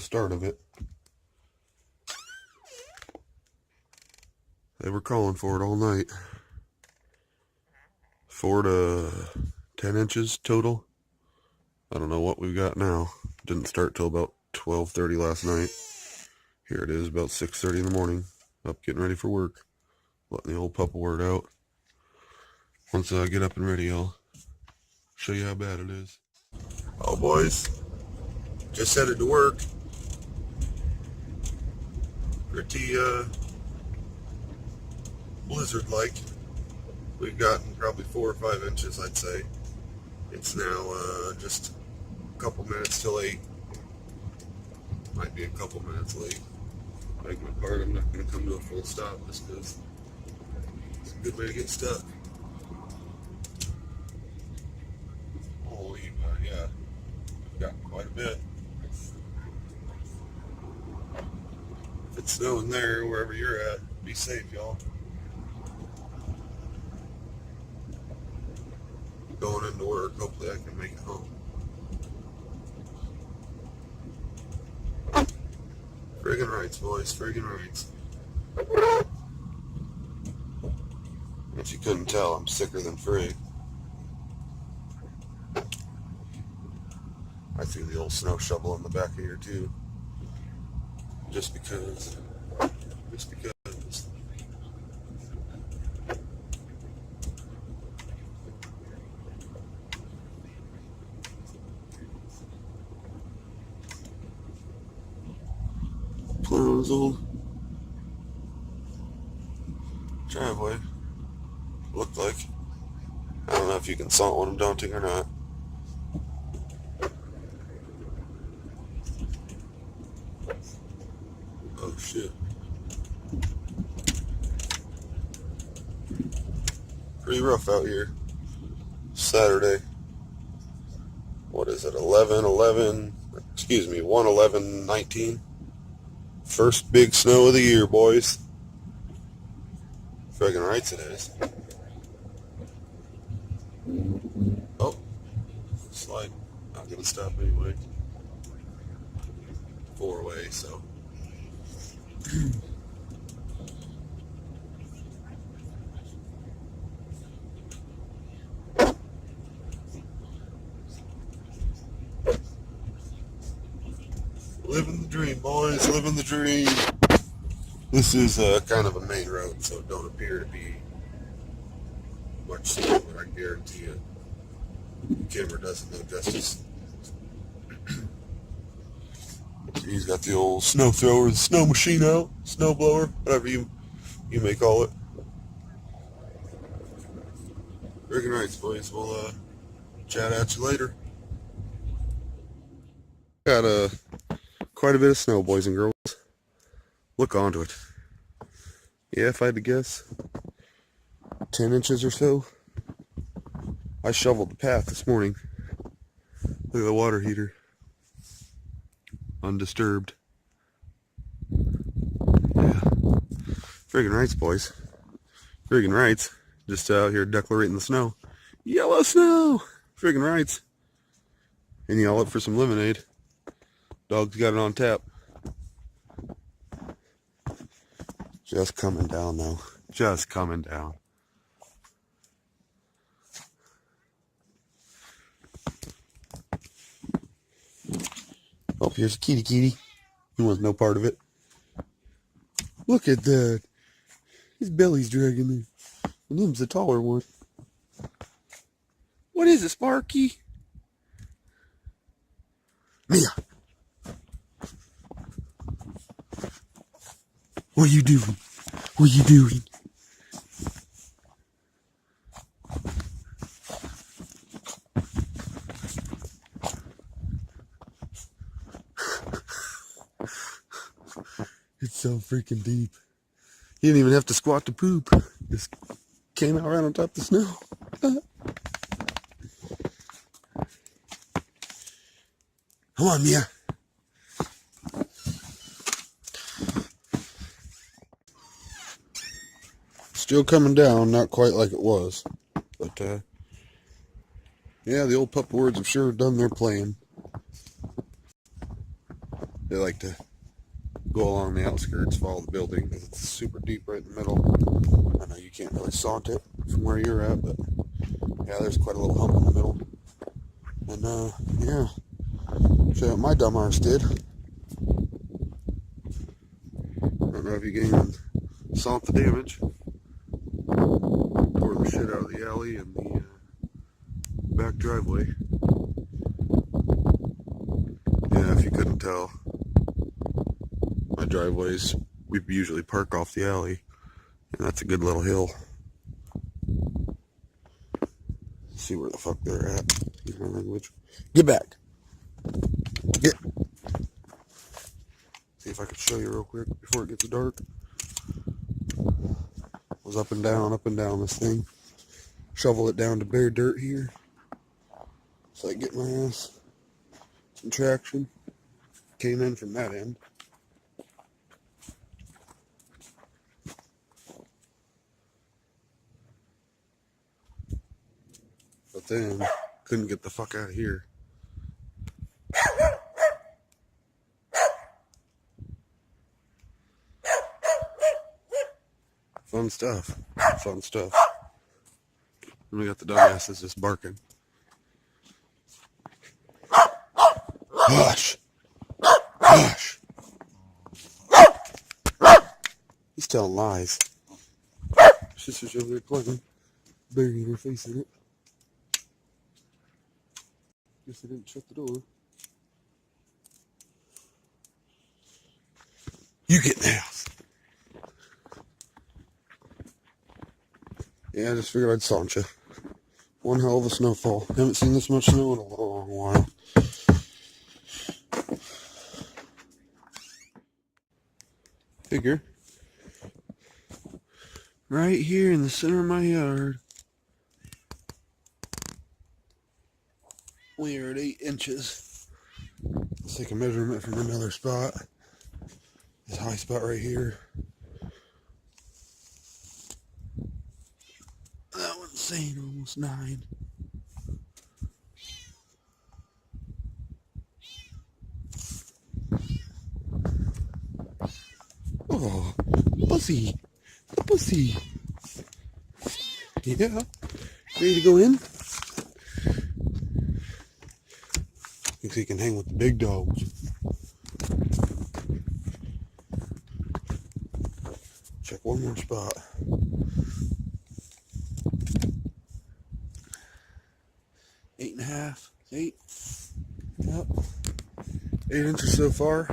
start of it. They were calling for it all night. 4 to 10 inches total. I don't know what we've got now. Didn't start till about 12:30 last night. Here it is, about 6:30 in the morning. Up getting ready for work. Letting the old pup word out. Once I get up and ready, I'll show you how bad it is. Oh, boys. Just headed to work. Pretty, blizzard-like. We've gotten probably 4 or 5 inches, I'd say. It's now, just a couple minutes till 8. Might be a couple minutes late. Beg my pardon, I'm not going to come to a full stop just because it's a good way to get stuck. Holy, yeah, we've got quite a bit. If it's snowing there, wherever you're at, be safe, y'all. Going into work, hopefully I can make it home. Friggin' rights, boys, friggin' rights. If you couldn't tell, I'm sicker than frig. I threw the old snow shovel in the back of here too. Just because. Plowing his old driveway. Looked like. I don't know if you can salt what I'm daunting or not. Oh shit. Pretty rough out here. Saturday. What is it? 1/11/19. First big snow of the year, boys. Friggin' rights it is. Oh, slide. Not gonna stop anyway. 4-way, so. Living the dream, boys, living the dream. This is kind of a main road, so it don't appear to be much snow, but I guarantee you, the camera doesn't do justice. He's got the old snow thrower, the snow machine out, snow blower, whatever you may call it. Friggin' rights, boys. We'll chat at you later. Got quite a bit of snow, boys and girls. Look onto it. Yeah, if I had to guess, 10 inches or so. I shoveled the path this morning. Look at the water heater. Undisturbed. Yeah. Friggin' rights, boys. Friggin' rights. Just out here declarating the snow. Yellow snow! Friggin' rights. And y'all up for some lemonade. Dog's got it on tap. Just coming down though. Just coming down. Oh, here's a kitty. He wants no part of it. Look at that. His belly's dragging me. And him's the taller one. What is it, Sparky? Mia. What are you doing? What are you doing? It's so freaking deep. He didn't even have to squat to poop. Just came out right on top of the snow. Come on, Mia. Still coming down, not quite like it was. But, yeah, the old pup words have sure done their playing. They like to go along the outskirts, follow the building, because it's super deep right in the middle. I know you can't really saunt it from where you're at, but yeah, there's quite a little hump in the middle. And yeah, show you what my dumb arse did. I don't know if you can even saunt the damage. Tore the shit out of the alley and the back driveway. Yeah, if you couldn't tell, my driveways, we usually park off the alley, and that's a good little hill. See where the fuck they're at. Excuse my language. Get back. Get. See if I can show you real quick before it gets dark. Was up and down this thing. Shovel it down to bare dirt here. So I get my ass some traction. Came in from that end. But then couldn't get the fuck out of here. Fun stuff. Fun stuff. And we got the dumbasses just barking. Hush! Hush! He's telling lies. Sister's over there playing, burying her face in it. Guess I didn't shut the door. You get in the house. Yeah, I just figured I'd saunt you. One hell of a snowfall. Haven't seen this much snow in a long while. Figure. Right here in the center of my yard. We are at 8 inches. Let's take a measurement from another spot. This high spot right here. That one's saying almost 9. Oh, pussy. Pussy. Yeah. Ready to go in? Thinks he can hang with the big dogs. Check one more spot. 8.5. 8. Yep. 8 inches so far.